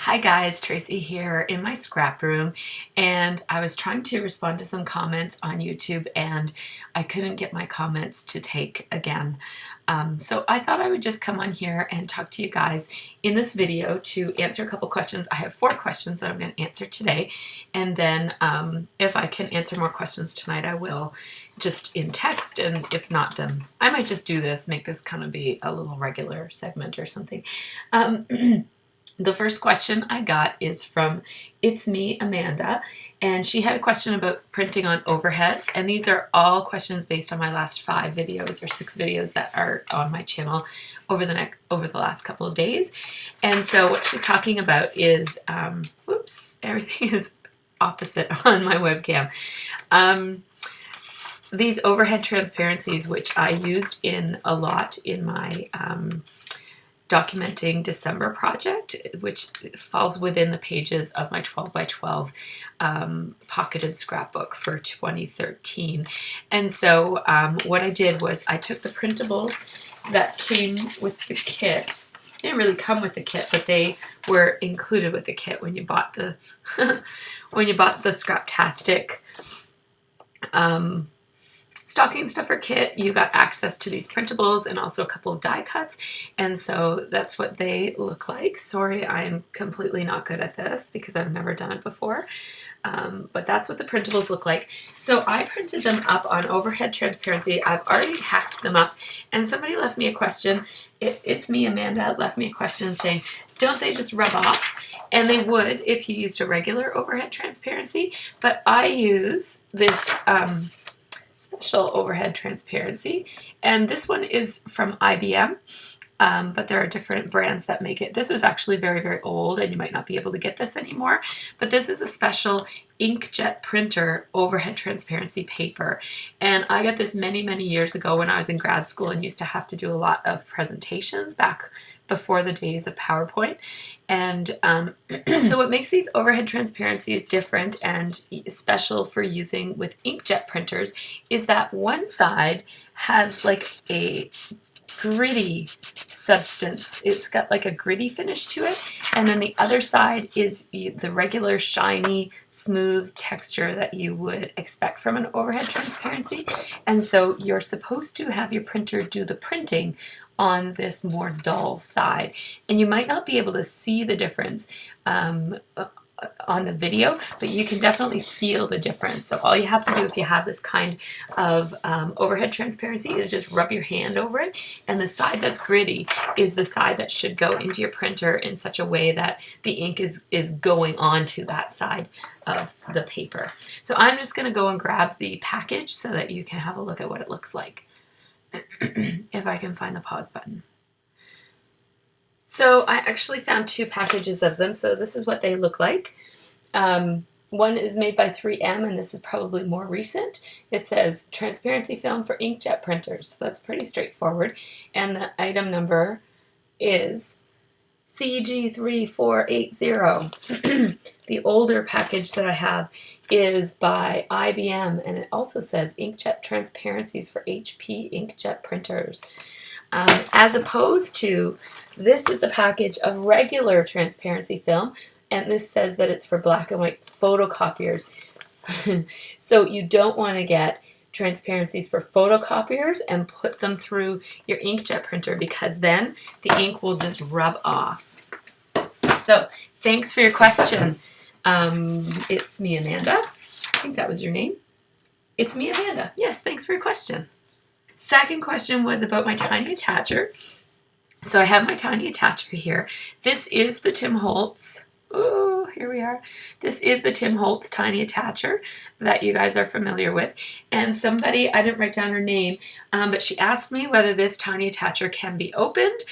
Hi guys, Tracy here in my scrap room, and I was trying to respond to some comments on YouTube and I couldn't get my comments to take again. So I thought I would just come on here and talk to you guys in this video to answer a couple questions. I have 4 questions that I'm going to answer today, and then if I can answer more questions tonight I will, just in text, and if not then I might just do this, make this kind of be a little regular segment or something. The first question I got is from It's Me, Amanda, and she had a question about printing on overheads, and these are all questions based on my last 5 videos or 6 videos that are on my channel over the last couple of days. And so what she's talking about is, whoops, everything is opposite on my webcam. These overhead transparencies, which I used in a lot in my documenting December project, which falls within the pages of my 12 by 12 pocketed scrapbook for 2013. And so what I did was I took the printables that came with the kit. They didn't really come with the kit, but they were included with the kit when you bought the when you bought the Scraptastic stocking stuffer kit. You got access to these printables and also a couple of die cuts, and so that's what they look like. Sorry, I'm completely not good at this because I've never done it before, but that's what the printables look like. So I printed them up on overhead transparency. I've already hacked them up, and somebody left me a question. It's me, Amanda, left me a question saying, don't they just rub off? And they would if you used a regular overhead transparency, but I use this special overhead transparency, and this one is from IBM, but there are different brands that make it. This is actually very, very old, and you might not be able to get this anymore, but this is a special inkjet printer overhead transparency paper, and I got this many, many years ago when I was in grad school and used to have to do a lot of presentations back before the days of PowerPoint. And so what makes these overhead transparencies different and special for using with inkjet printers is that one side has like a gritty substance. It's got like a gritty finish to it, and then the other side is the regular shiny smooth texture that you would expect from an overhead transparency. And so you're supposed to have your printer do the printing on this more dull side, and you might not be able to see the difference on the video, but you can definitely feel the difference. So all you have to do if you have this kind of overhead transparency is just rub your hand over it, and the side that's gritty is the side that should go into your printer in such a way that the ink is going onto that side of the paper. So I'm just going to go and grab the package so that you can have a look at what it looks like. If I can find the pause button. So I actually found 2 packages of them, so this is what they look like. One is made by 3M, and this is probably more recent. It says transparency film for inkjet printers, so that's pretty straightforward. And the item number is CG3480. The older package that I have is by IBM, and it also says inkjet transparencies for HP inkjet printers. As opposed to, this is the package of regular transparency film, and this says that it's for black and white photocopiers. So you don't want to get transparencies for photocopiers and put them through your inkjet printer, because then the ink will just rub off. So thanks for your question. It's me, Amanda. I think that was your name. It's me, Amanda. Yes, thanks for your question. Second question was about my tiny attacher. So I have my tiny attacher here. This is the Tim Holtz. Oh, here we are. This is the Tim Holtz tiny attacher that you guys are familiar with. And somebody, I didn't write down her name, but she asked me whether this tiny attacher can be opened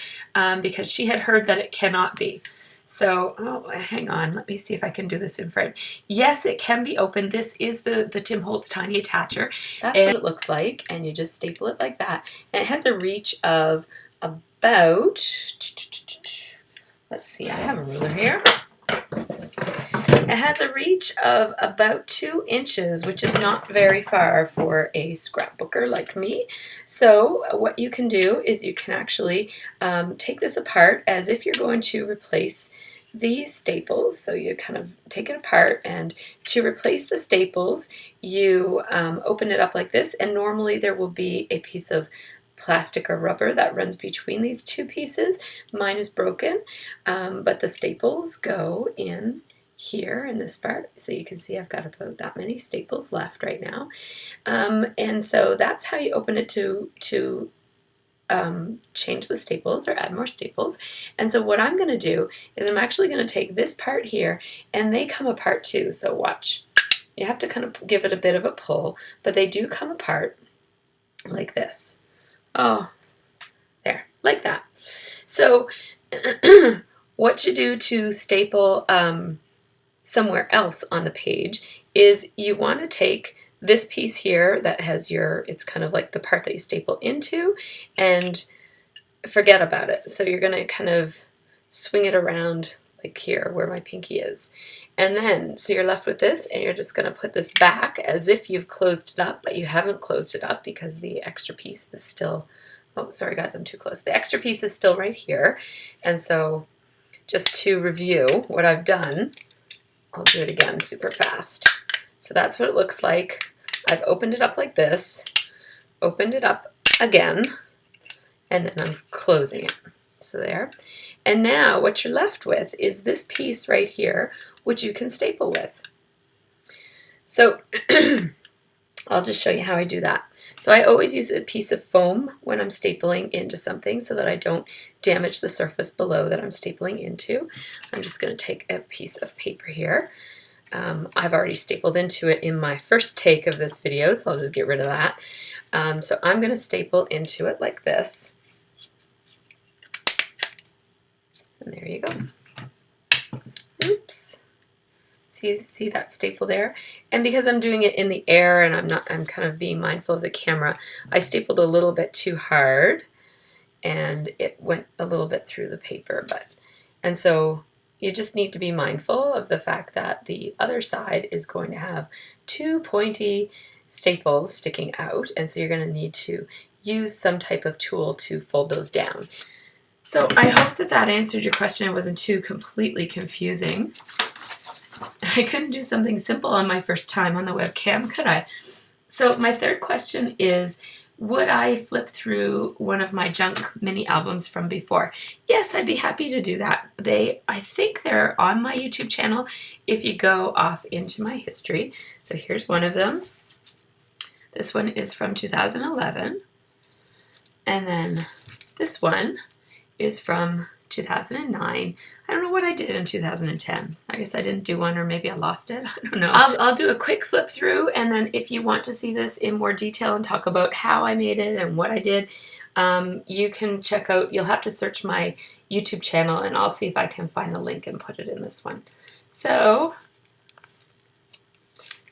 because she had heard that it cannot be. So, oh, hang on, let me see if I can do this in front. Yes, it can be opened. This is the Tim Holtz tiny attacher. That's what it looks like, and you just staple it like that. And it has a reach of about, let's see, I have a ruler here. It has a reach of about 2 inches, which is not very far for a scrapbooker like me. So what you can do is you can actually take this apart as if you're going to replace these staples, so you kind of take it apart, and to replace the staples, you open it up like this, and normally there will be a piece of plastic or rubber that runs between these two pieces. Mine is broken, but the staples go in here in this part, so you can see I've got about that many staples left right now, and so that's how you open it to change the staples or add more staples. And so what I'm going to do is I'm actually going to take this part here, and they come apart too, so watch. You have to kind of give it a bit of a pull, but they do come apart like this. Oh, there, like that. So what you do to staple somewhere else on the page is you want to take this piece here that has it's kind of like the part that you staple into, and forget about it. So you're going to kind of swing it around like here where my pinky is. And then, so you're left with this, and you're just going to put this back as if you've closed it up, but you haven't closed it up because the extra piece is still, oh, sorry guys, I'm too close. The extra piece is still right here. And so just to review what I've done, I'll do it again super fast. So that's what it looks like. I've opened it up like this, opened it up again, and then I'm closing it. So there. And now what you're left with is this piece right here, which you can staple with. So I'll just show you how I do that. So I always use a piece of foam when I'm stapling into something so that I don't damage the surface below that I'm stapling into. I'm just going to take a piece of paper here. I've already stapled into it in my first take of this video, so I'll just get rid of that. So I'm going to staple into it like this. And there you go. Oops. See that staple there? And because I'm doing it in the air and I'm kind of being mindful of the camera, I stapled a little bit too hard and it went a little bit through the paper. And so you just need to be mindful of the fact that the other side is going to have two pointy staples sticking out, and so you're going to need to use some type of tool to fold those down. So I hope that answered your question. It wasn't too completely confusing. I couldn't do something simple on my first time on the webcam, could I? So my third question is, would I flip through one of my junk mini albums from before? Yes, I'd be happy to do that. I think they're on my YouTube channel if you go off into my history. So here's one of them. This one is from 2011. And then this one is from 2009. I don't know what I did in 2010. I guess I didn't do one, or maybe I lost it. I don't know. I'll do a quick flip through, and then if you want to see this in more detail and talk about how I made it and what I did, you can check out, you'll have to search my YouTube channel, and I'll see if I can find the link and put it in this one. So,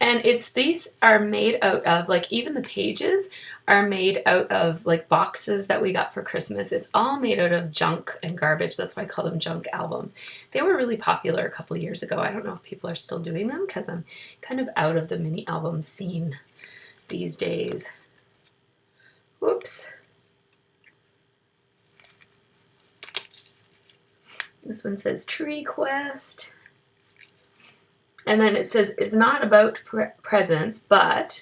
and these are made out of, like, even the pages are made out of, like, boxes that we got for Christmas. It's all made out of junk and garbage. That's why I call them junk albums. They were really popular a couple of years ago. I don't know if people are still doing them because I'm kind of out of the mini album scene these days. Whoops. This one says Tree Quest. And then it says, it's not about presents, but,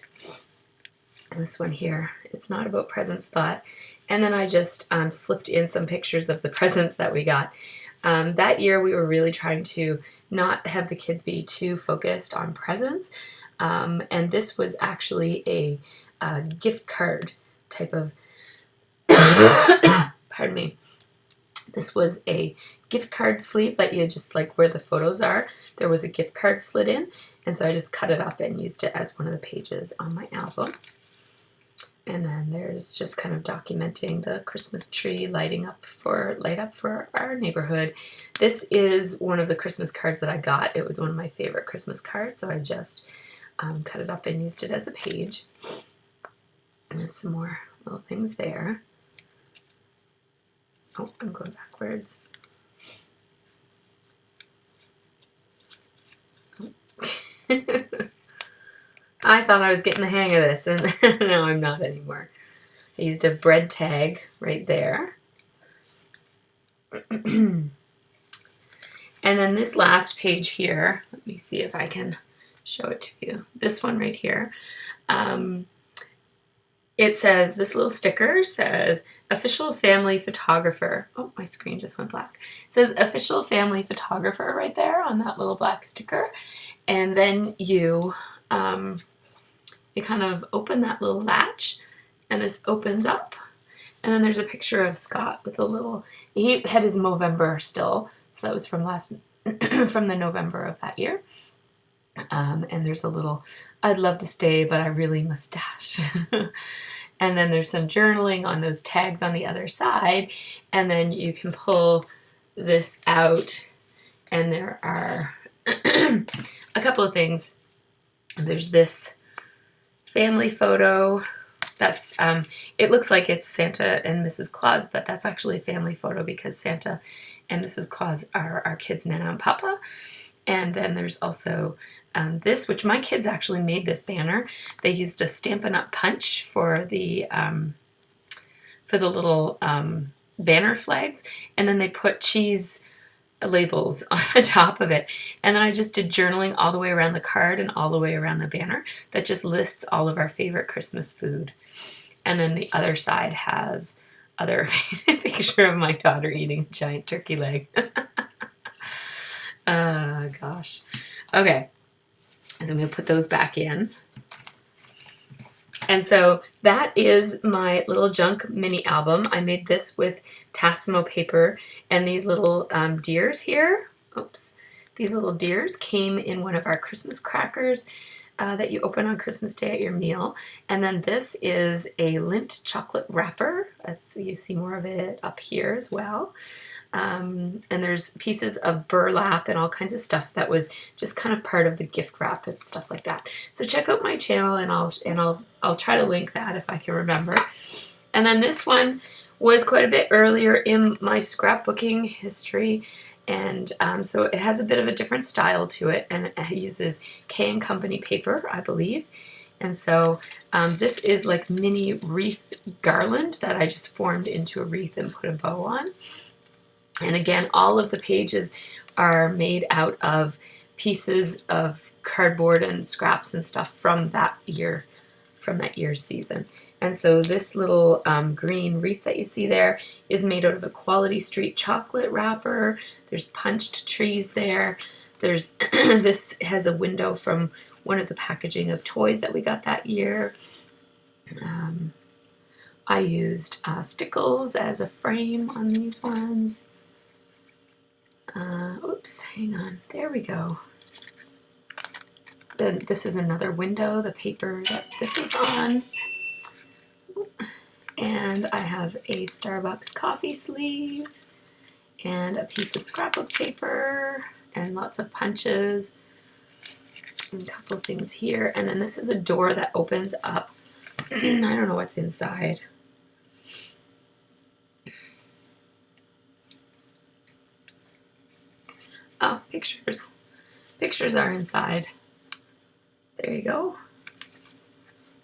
this one here, it's not about presents, but, and then I just slipped in some pictures of the presents that we got. That year we were really trying to not have the kids be too focused on presents, and this was actually a gift card type of, pardon me, this was a gift card sleeve that you just, like where the photos are, there was a gift card slid in, and so I just cut it up and used it as one of the pages on my album. And then there's just kind of documenting the Christmas tree light up for our neighborhood. This is one of the Christmas cards that I got. It was one of my favorite Christmas cards, so I just cut it up and used it as a page. And there's some more little things there. Oh, I'm going backwards. I thought I was getting the hang of this, and no, I'm not anymore. I used a bread tag right there. And And then this last page here, let me see if I can show it to you. This one right here. It says, this little sticker says, official family photographer. Oh, my screen just went black. It says official family photographer right there on that little black sticker. And then you kind of open that little latch, and this opens up. And then there's a picture of Scott with a little, he had his Movember still. So that was from from the November of that year. And there's a little, I'd love to stay, but I really must dash. And then there's some journaling on those tags on the other side. And then you can pull this out, and there are a couple of things. There's this family photo. That's, it looks like it's Santa and Mrs. Claus, but that's actually a family photo because Santa and Mrs. Claus are our kids, Nana and Papa. And then there's also this, which my kids actually made this banner. They used a Stampin' Up! Punch for the little banner flags, and then they put cheese labels on the top of it. And then I just did journaling all the way around the card and all the way around the banner that just lists all of our favorite Christmas food. And then the other side has other picture of my daughter eating a giant turkey leg. Gosh. Okay. So I'm going to put those back in. And so that is my little junk mini album. I made this with Tassimo paper, and these little deers here, oops, these little deers came in one of our Christmas crackers that you open on Christmas Day at your meal. And then this is a Lindt chocolate wrapper. You see more of it up here as well. And there's pieces of burlap and all kinds of stuff that was just kind of part of the gift wrap and stuff like that. So check out my channel, and I'll try to link that if I can remember. And then this one was quite a bit earlier in my scrapbooking history, and so it has a bit of a different style to it, and it uses K & Company paper, I believe. And so this is like mini wreath garland that I just formed into a wreath and put a bow on. And again, all of the pages are made out of pieces of cardboard and scraps and stuff from that year's season. And so this little green wreath that you see there is made out of a Quality Street chocolate wrapper. There's punched trees there. There's this has a window from one of the packaging of toys that we got that year. I used stickles as a frame on these ones. Oops, hang on. There we go. Then this is another window, the paper that this is on. And I have a Starbucks coffee sleeve and a piece of scrapbook paper and lots of punches and a couple of things here. And then this is a door that opens up. I don't know what's inside. Oh, pictures. Pictures are inside. There you go.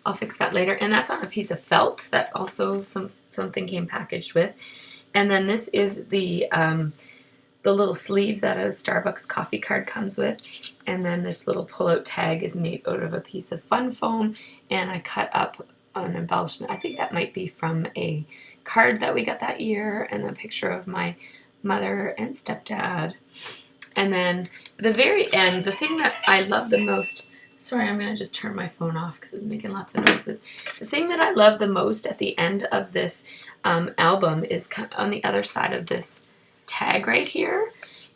I'll fix that later. And that's on a piece of felt that also something came packaged with. And then this is the little sleeve that a Starbucks coffee card comes with. And then this little pull-out tag is made out of a piece of fun foam. And I cut up an embellishment. I think that might be from a card that we got that year, and a picture of my mother and stepdad. And then the very end, the thing that I love the most, sorry, I'm going to just turn my phone off because it's making lots of noises. The thing that I love the most at the end of this album is on the other side of this tag right here,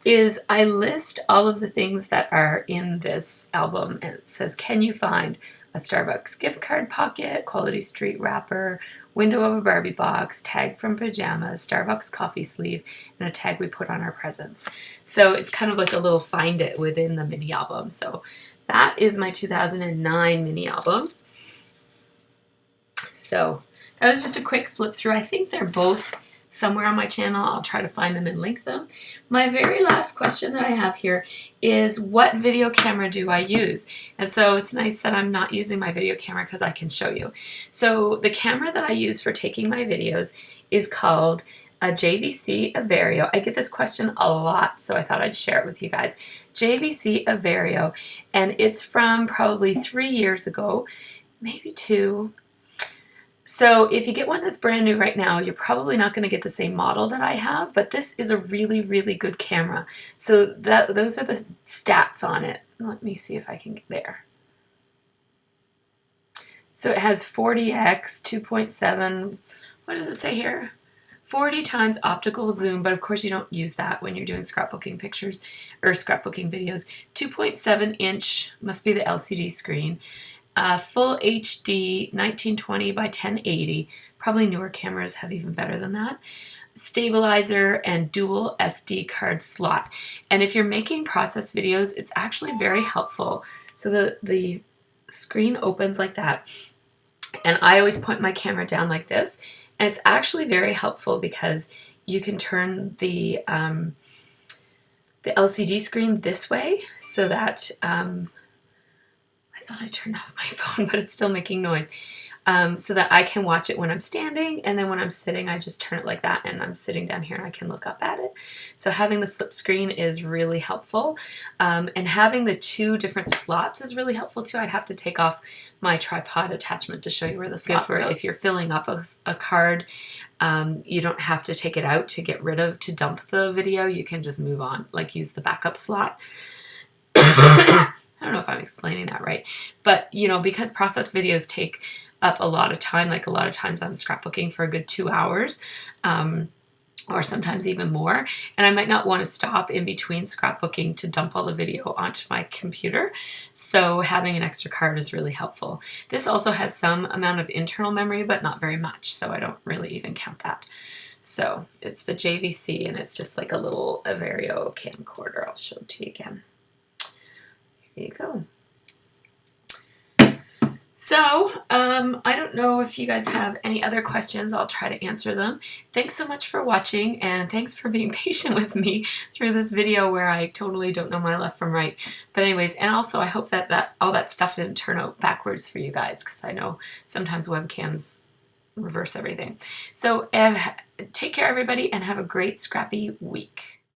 is I list all of the things that are in this album. And it says, can you find a Starbucks gift card pocket, Quality Street wrapper, window of a Barbie box, tag from pajamas, Starbucks coffee sleeve, and a tag we put on our presents. So it's kind of like a little find it within the mini album. So that is my 2009 mini album. So that was just a quick flip through. I think they're both somewhere on my channel. I'll try to find them and link them. My very last question that I have here is, what video camera do I use? And so it's nice that I'm not using my video camera because I can show you. So the camera that I use for taking my videos is called a JVC Averio. I get this question a lot, so I thought I'd share it with you guys. JVC Averio, and it's from probably 3 years ago, maybe 2. So if you get one that's brand new right now, you're probably not going to get the same model that I have, but this is a really, really good camera. So those are the stats on it. Let me see if I can get there. So it has 40x, 2.7, what does it say here? 40 times optical zoom, but of course you don't use that when you're doing scrapbooking pictures or scrapbooking videos. 2.7 inch, must be the LCD screen. Full HD 1920 by 1080. Probably newer cameras have even better than that. Stabilizer and dual SD card slot. And if you're making process videos, it's actually very helpful. So the screen opens like that. And I always point my camera down like this. And it's actually very helpful because you can turn the LCD screen this way so that I thought I turned off my phone, but it's still making noise. So that I can watch it when I'm standing, and then when I'm sitting, I just turn it like that, and I'm sitting down here and I can look up at it. So having the flip screen is really helpful, and having the 2 different slots is really helpful too. I'd have to take off my tripod attachment to show you where the slots go. If you're filling up a card, you don't have to take it out to get rid of, to dump the video. You can just move on, like use the backup slot. I don't know if I'm explaining that right, but you know, because process videos take up a lot of time, like a lot of times I'm scrapbooking for a good 2 hours, or sometimes even more, and I might not want to stop in between scrapbooking to dump all the video onto my computer, so having an extra card is really helpful. This also has some amount of internal memory, but not very much, so I don't really even count that. So it's the JVC, and it's just like a little Averio camcorder. I'll show it to you again. Here you go. So, I don't know if you guys have any other questions. I'll try to answer them. Thanks so much for watching, and thanks for being patient with me through this video where I totally don't know my left from right. But anyways, and also I hope that all that stuff didn't turn out backwards for you guys, because I know sometimes webcams reverse everything. So, take care everybody, and have a great scrappy week.